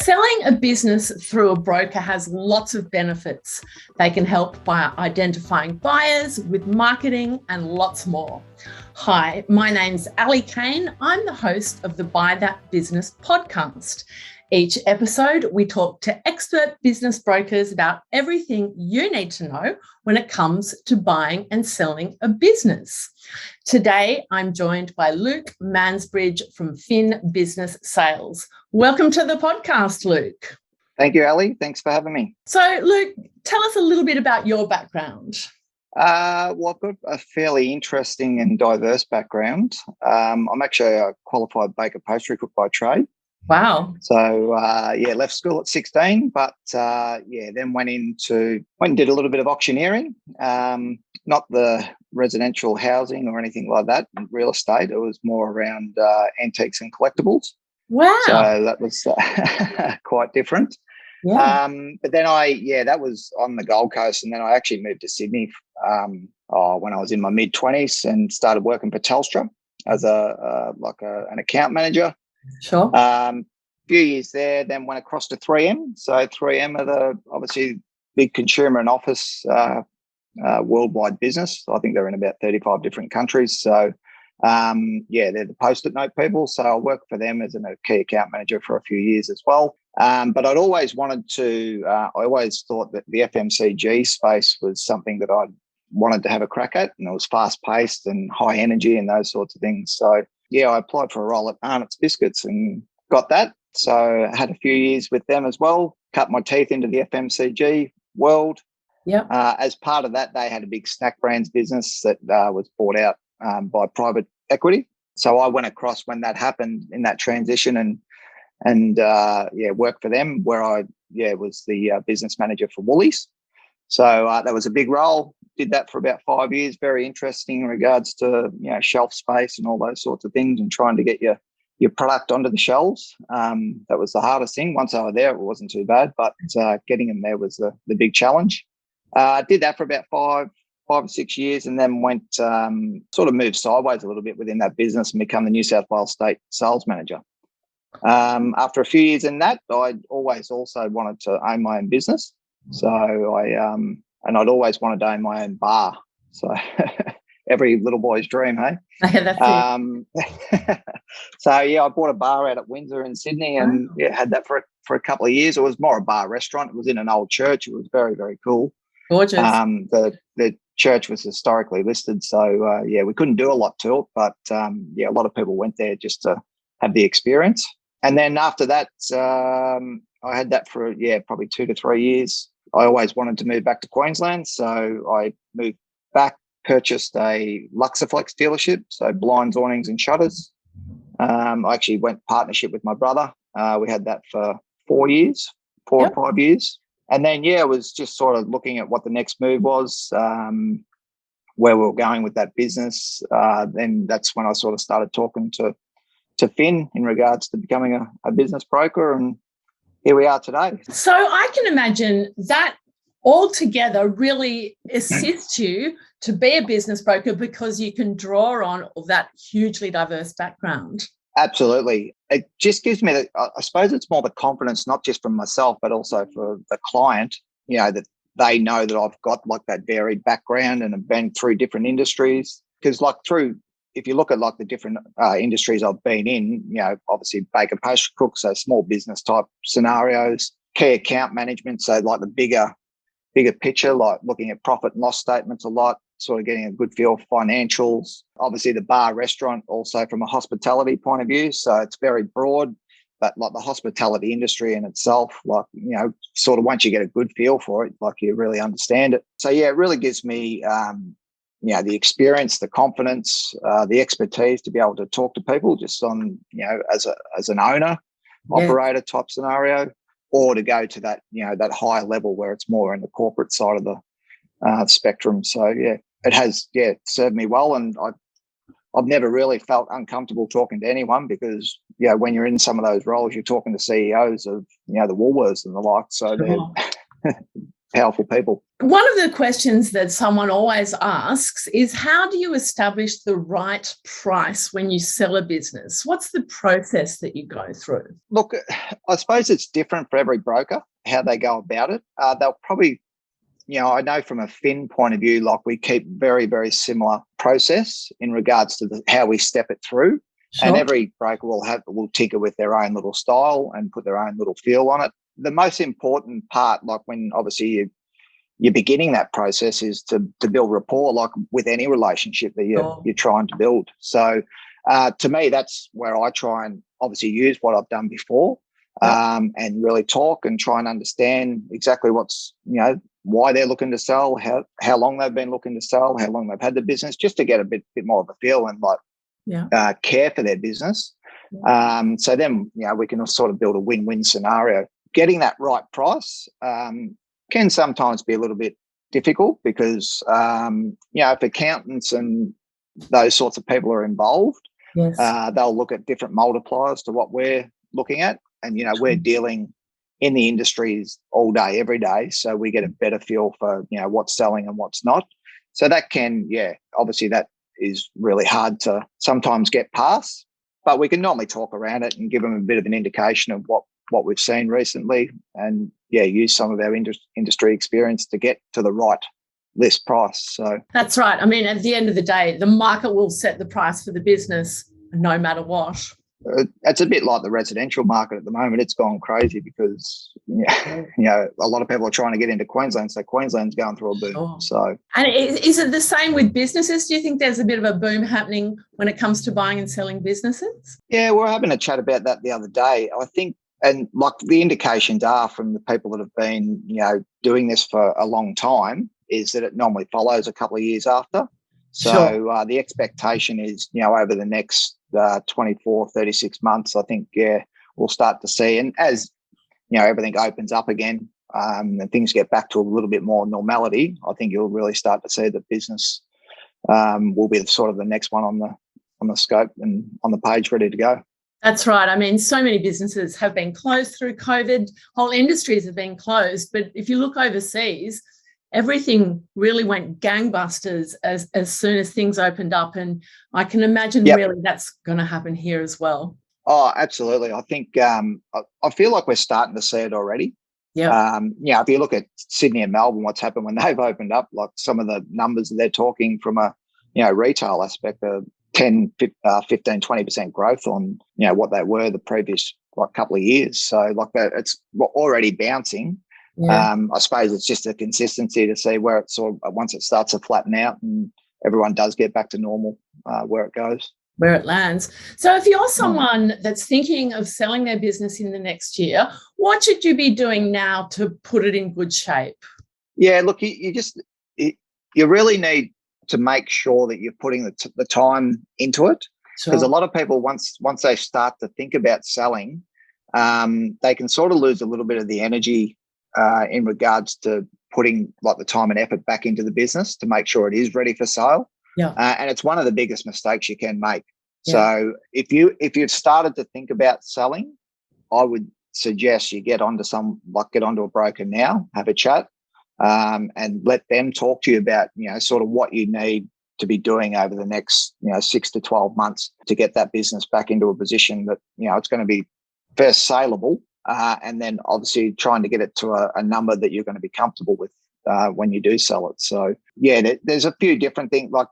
Selling a business through a broker has lots of benefits. They can help by identifying buyers, with marketing, and lots more. Hi, my name's Ali Cain. I'm the host of the Buy That Business podcast. Each episode, we talk to expert business brokers about everything you need to know when it comes to buying and selling a business. Today, I'm joined by Luke Mansbridge from Fin Business Sales. Welcome to the podcast, Luke. Thank you, Ali. Thanks for having me. So, Luke, tell us a little bit about your background. Well, I've got a fairly interesting and diverse background. I'm actually a qualified baker pastry cook by trade. Wow. So, left school at 16, but then went and did a little bit of auctioneering, not the residential housing or anything like that, real estate. It was more around antiques and collectibles. Wow. So that was quite different. Yeah. But then that was on the Gold Coast, and then I actually moved to Sydney when I was in my mid-20s and started working for Telstra as an account manager. Sure. Few years there, then went across to 3M. So 3M are the obviously big consumer and office worldwide business. I think they're in about 35 different countries. So they're the post-it note people. So I worked for them as a key account manager for a few years as well. But I'd always wanted to. I always thought that the FMCG space was something that I wanted to have a crack at, and it was fast-paced and high energy and those sorts of things. So I applied for a role at Arnott's Biscuits and got that. So I had a few years with them as well, cut my teeth into the FMCG world. Yeah. As part of that, they had a big snack brands business that was bought out by private equity. So I went across when that happened in that transition and worked for them, where I was the business manager for Woolies. So that was a big role. Did that for about 5 years. Very interesting in regards to shelf space and all those sorts of things, and trying to get your product onto the shelves. That was the hardest thing. Once I was there, it wasn't too bad, but getting them there was the big challenge. Did that for about five or 6 years, and then went sort of moved sideways a little bit within that business and become the New South Wales State Sales Manager. After a few years in that, I always also wanted to own my own business. So I'd always wanted to own my own bar. So every little boy's dream, hey? That's it. So I bought a bar out at Windsor in Sydney, and had that for a couple of years. It was more a bar restaurant. It was in an old church. It was very, very cool. Gorgeous. The church was historically listed, so we couldn't do a lot to it, but a lot of people went there just to have the experience. And then after that, I had that for probably 2 to 3 years. I always wanted to move back to Queensland, so I moved back, purchased a Luxaflex dealership, so blinds, awnings and shutters. I actually went partnership with my brother. We had that for 4 years, or 5 years. And then, it was just sort of looking at what the next move was, where we were going with that business. Then that's when I sort of started talking to Fin in regards to becoming a business broker, and here we are today. So I can imagine that altogether really assists you to be a business broker, because you can draw on that hugely diverse background. Absolutely. It just gives me I suppose it's more the confidence, not just from myself, but also for the client, that they know that I've got like that varied background and have been through different industries. Because if you look at like the different industries I've been in, obviously baker pastry cook, so small business type scenarios, key account management, so like the bigger picture, like looking at profit and loss statements a lot, sort of getting a good feel for financials. Obviously the bar restaurant also from a hospitality point of view, so it's very broad, but like the hospitality industry in itself, like, sort of once you get a good feel for it, like you really understand it. So it really gives me the experience, the confidence, the expertise to be able to talk to people just on, as an owner, operator type scenario, or to go to that, that higher level where it's more in the corporate side of the spectrum. So, it has, served me well. And I've never really felt uncomfortable talking to anyone, because, when you're in some of those roles, you're talking to CEOs of, the Woolworths and the like. So powerful people. One of the questions that someone always asks is, how do you establish the right price when you sell a business? What's the process that you go through? Look, I suppose it's different for every broker, how they go about it. They'll probably, I know from a fin point of view, like we keep very, very similar process in regards to how we step it through. Sure. And every broker will tinker with their own little style and put their own little feel on it. The most important part, like when obviously you're beginning that process, is to build rapport, like with any relationship that you're trying to build. So to me, that's where I try and obviously use what I've done before, and really talk and try and understand exactly what's, why they're looking to sell, how long they've been looking to sell, how long they've had the business, just to get a bit more of a feel and care for their business. So then, we can sort of build a win-win scenario. Getting that right price can sometimes be a little bit difficult because, if accountants and those sorts of people are involved, they'll look at different multipliers to what we're looking at. And, we're dealing in the industries all day, every day. So we get a better feel for, what's selling and what's not. So that can, obviously that is really hard to sometimes get past, but we can normally talk around it and give them a bit of an indication of what we've seen recently and, use some of our industry experience to get to the right list price. So that's right. I mean, at the end of the day, the market will set the price for the business no matter what. It's a bit like the residential market at the moment. It's gone crazy because, a lot of people are trying to get into Queensland. So Queensland's going through a boom. Oh. So, and is it the same with businesses? Do you think there's a bit of a boom happening when it comes to buying and selling businesses? Yeah, we're having a chat about that the other day. I think, and like the indications are from the people that have been, doing this for a long time, is that it normally follows a couple of years after. So the expectation is, over the next 24, 36 months, I think, we'll start to see. And as, everything opens up again and things get back to a little bit more normality, I think you'll really start to see that business will be sort of the next one on the scope and on the page ready to go. That's right. I mean, so many businesses have been closed through COVID. Whole industries have been closed. But if you look overseas, everything really went gangbusters as soon as things opened up. And I can imagine really that's going to happen here as well. Oh, absolutely. I think I feel like we're starting to see it already. Yeah. If you look at Sydney and Melbourne, what's happened when they've opened up, like some of the numbers that they're talking from a, retail aspect of 10, 15, 20% growth on, what they were the previous couple of years. So like that, it's already bouncing. Yeah. I suppose it's just a consistency to see where it's sort of, once it starts to flatten out and everyone does get back to normal, where it goes. Where it lands. So if you're someone that's thinking of selling their business in the next year, what should you be doing now to put it in good shape? Yeah, look, you really need to make sure that you're putting the time into it, because a lot of people, once they start to think about selling, they can sort of lose a little bit of the energy in regards to putting like the time and effort back into the business to make sure it is ready for sale. Yeah. And it's one of the biggest mistakes you can make. Yeah. So if you've started to think about selling, I would suggest you get onto a broker now, have a chat, and let them talk to you about, sort of what you need to be doing over the next, 6 to 12 months to get that business back into a position that, it's going to be first saleable, and then obviously trying to get it to a number that you're going to be comfortable with when you do sell it. So there's a few different things. Like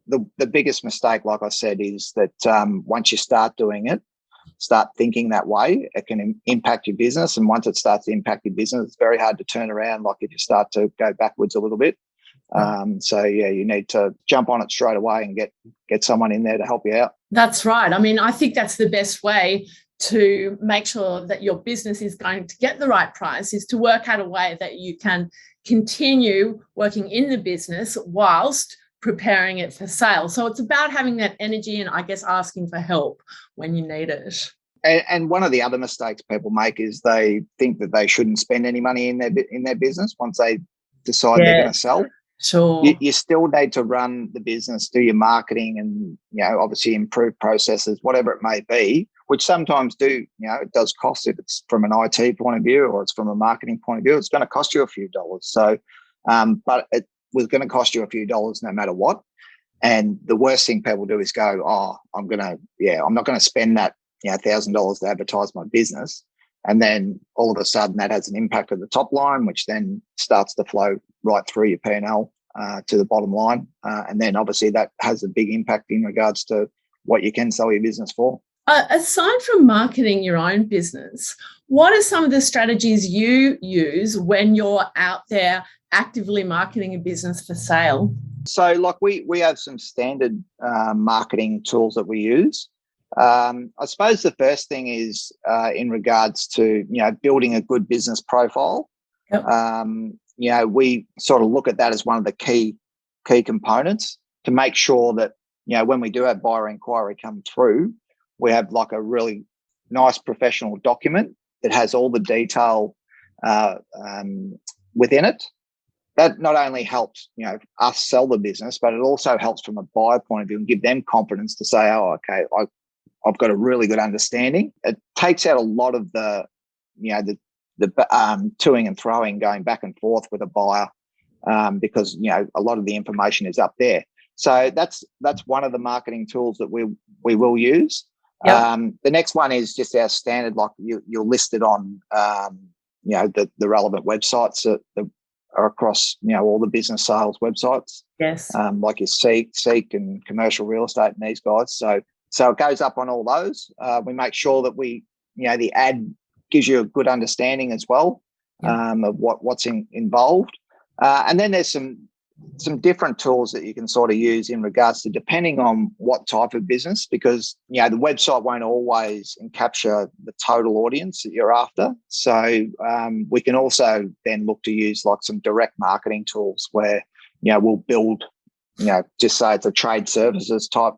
the biggest mistake, like I said, is that once you start doing it, start thinking that way, it can impact your business. And once it starts to impact your business, it's very hard to turn around, like if you start to go backwards a little bit. You need to jump on it straight away and get someone in there to help you out. That's right. I mean, I think that's the best way to make sure that your business is going to get the right price, is to work out a way that you can continue working in the business whilst preparing it for sale. So it's about having that energy and, I guess, asking for help when you need it. And one of the other mistakes people make is they think that they shouldn't spend any money in their business once they decide they're going to sell. Sure. You still need to run the business, do your marketing, and obviously improve processes, whatever it may be, which sometimes it does cost. If it's from an IT point of view or it's from a marketing point of view, it's going to cost you a few dollars. So, but it was going to cost you a few dollars no matter what. And the worst thing people do is go, oh, I'm not going to spend that $1,000 to advertise my business. And then all of a sudden that has an impact at the top line, which then starts to flow right through your P&L to the bottom line. And then obviously that has a big impact in regards to what you can sell your business for. Aside from marketing your own business, what are some of the strategies you use when you're out there actively marketing a business for sale? So like we have some standard marketing tools that we use. I suppose the first thing is in regards to, building a good business profile. Yep. We sort of look at that as one of the key components to make sure that, when we do have buyer inquiry come through, we have like a really nice professional document that has all the detail within it. That not only helps, us sell the business, but it also helps from a buyer point of view and give them confidence to say, oh, okay, I've got a really good understanding. It takes out a lot of the toing and throwing, going back and forth with a buyer, because a lot of the information is up there. So that's one of the marketing tools that we will use. Yep. The next one is just our standard, like you're listed on the relevant websites that are across all the business sales websites. Yes. Like your Seek and Commercial Real Estate and these guys. So it goes up on all those. We make sure that the ad gives you a good understanding as well of what's involved. And then there's some different tools that you can sort of use in regards to depending on what type of business, because the website won't always capture the total audience that you're after. So we can also then look to use like some direct marketing tools where we'll build just say it's a trade services type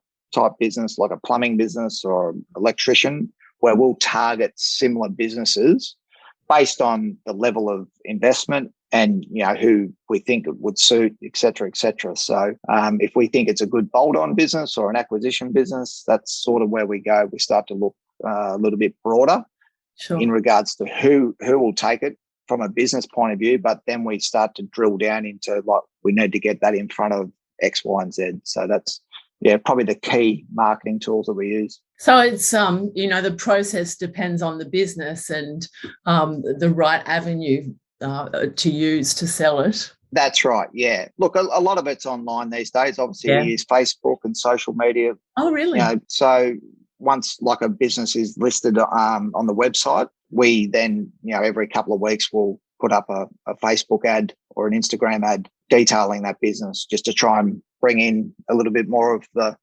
business, like a plumbing business or electrician, where we'll target similar businesses based on the level of investment and who we think it would suit, et cetera, et cetera. So if we think it's a good bolt-on business or an acquisition business, that's sort of where we go. We start to look a little bit broader. Sure. In regards to who will take it from a business point of view, but then we start to drill down into like we need to get that in front of X, Y, and Z. So that's probably the key marketing tools that we use. So it's the process depends on the business and the right avenue to use to sell it. That's right. Yeah. Look, a lot of it's online these days. Obviously, we use Facebook and social media. Oh, really? So once like a business is listed on the website, we then every couple of weeks we'll put up a Facebook ad or an Instagram ad detailing that business, just to try and bring in a little bit more of the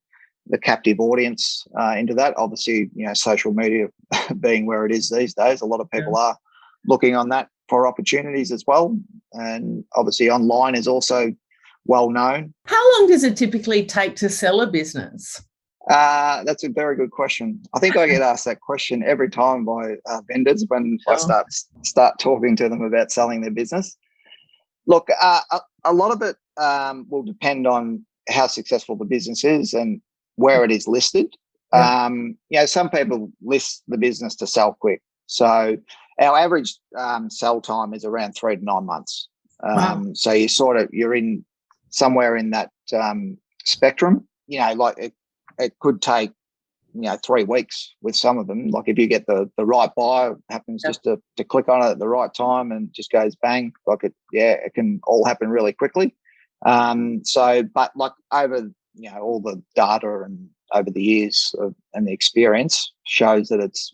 captive audience into that. Obviously, social media being where it is these days, a lot of people are looking on that for opportunities as well. And obviously online is also well known. How long does it typically take to sell a business? That's a very good question. I think I get asked that question every time by vendors when I start talking to them about selling their business. Look, a lot of it will depend on how successful the business is and where it is listed. Some people list the business to sell quick. So our average sell time is around 3 to 9 months. Wow. So you're in somewhere in that spectrum. Like it could take 3 weeks with some of them. Like if you get the right buyer, happens just to click on it at the right time and just goes bang. Like it can all happen really quickly. But like over all the data and over the years and the experience shows that it's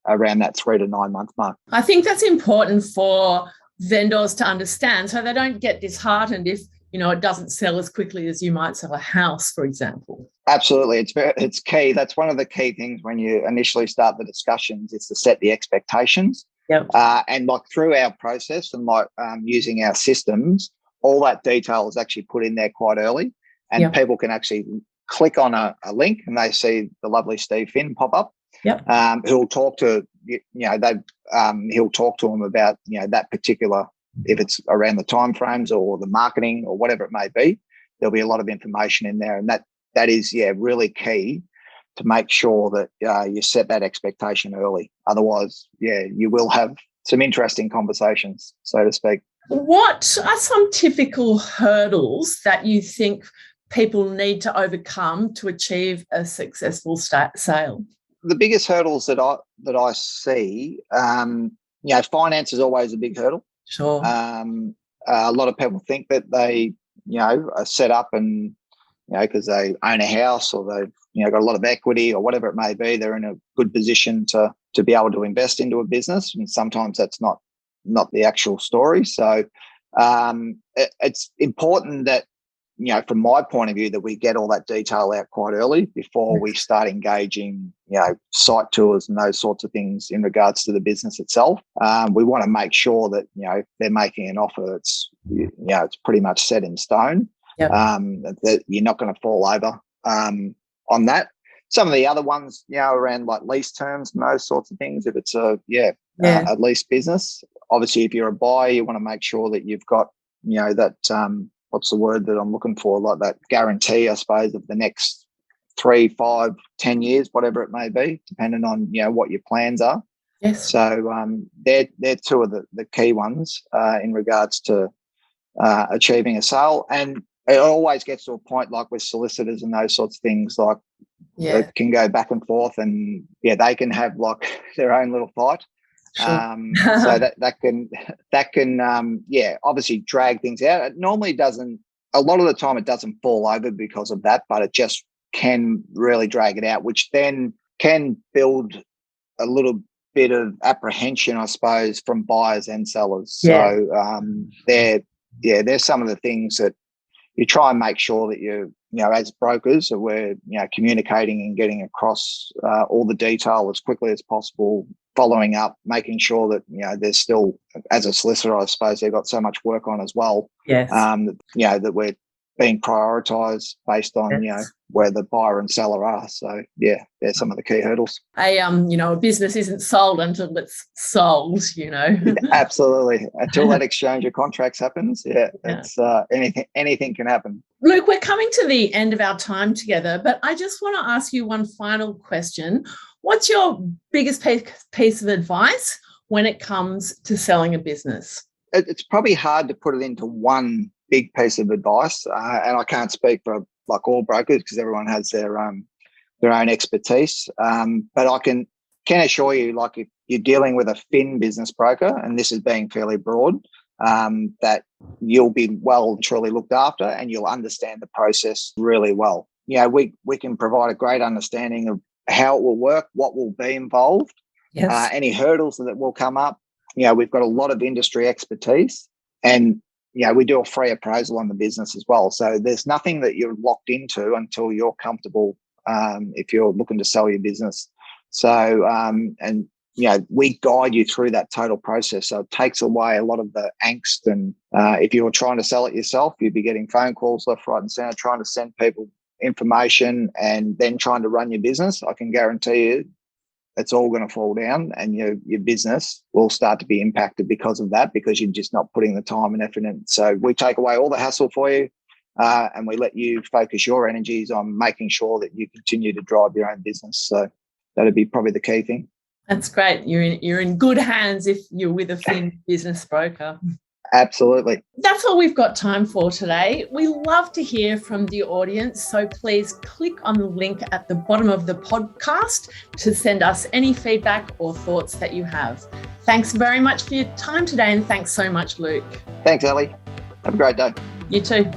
around that 3 to 9 month mark. I think that's important for vendors to understand so they don't get disheartened if it doesn't sell as quickly as you might sell a house, for example. Absolutely. It's key. That's one of the key things when you initially start the discussions is to set the expectations. Yep. And like through our process and like using our systems, all that detail is actually put in there quite early, and people can actually click on a link and they see the lovely Steve Finn pop up. Yep. Who'll talk to he'll talk to them about that particular if it's around the timeframes or the marketing or whatever it may be, there'll be a lot of information in there. And that is, really key to make sure that you set that expectation early. Otherwise, you will have some interesting conversations, so to speak. What are some typical hurdles that you think people need to overcome to achieve a successful sale? The biggest hurdles that I see, finance is always a big hurdle. Sure. A lot of people think that they, are set up and, because they own a house or they've, got a lot of equity or whatever it may be, they're in a good position to be able to invest into a business. And sometimes that's not the actual story. So it's important that, from my point of view, that we get all that detail out quite early before we start engaging, site tours and those sorts of things in regards to the business itself. We want to make sure that, if they're making an offer that's, it's pretty much set in stone, that you're not going to fall over on that. Some of the other ones, around like lease terms and those sorts of things, if it's a lease business, obviously if you're a buyer, you want to make sure that you've got, that, what's the word that I'm looking for? Like that guarantee, I suppose, of the next 3, 5, 10 years, whatever it may be, depending on, what your plans are. Yes. So they're two of the key ones in regards to achieving a sale. And it always gets to a point like with solicitors and those sorts of things, like it can go back and forth and they can have like their own little fight. Sure. So that can obviously drag things out. It normally doesn't, a lot of the time it doesn't fall over because of that, but it just can really drag it out, which then can build a little bit of apprehension, I suppose, from buyers and sellers. Yeah. So there's some of the things that you try and make sure that you as brokers, that we're communicating and getting across all the detail as quickly as possible, following up, making sure that there's still, as a solicitor, I suppose they've got so much work on as well. Yes. That we're being prioritised based on where the buyer and seller are. So there's some of the key hurdles. A business isn't sold until it's sold. Absolutely. Until that exchange of contracts happens, it's anything can happen. Luke, we're coming to the end of our time together, but I just want to ask you one final question. What's your biggest piece of advice when it comes to selling a business? It's probably hard to put it into one big piece of advice, and I can't speak for like all brokers because everyone has their own expertise. But I can assure you, like if you're dealing with a fin business broker, and this is being fairly broad, that you'll be well and truly looked after, and you'll understand the process really well. We can provide a great understanding of how it will work, what will be involved, any hurdles that will come up. We've got a lot of industry expertise, and we do a free appraisal on the business as well. So there's nothing that you're locked into until you're comfortable if you're looking to sell your business. So, we guide you through that total process. So it takes away a lot of the angst. And if you were trying to sell it yourself, you'd be getting phone calls left, right and centre, trying to send people information and then trying to run your business. I can guarantee you it's all going to fall down, and your business will start to be impacted because of that, because you're just not putting the time and effort in. So we take away all the hassle for you, and we let you focus your energies on making sure that you continue to drive your own business. So that'd be probably the key thing. That's great. You're in good hands if you're with a fin business broker. Absolutely. That's all we've got time for today. We love to hear from the audience, so please click on the link at the bottom of the podcast to send us any feedback or thoughts that you have. Thanks very much for your time today, and thanks so much, Luke. Thanks, Ali. Have a great day. You too.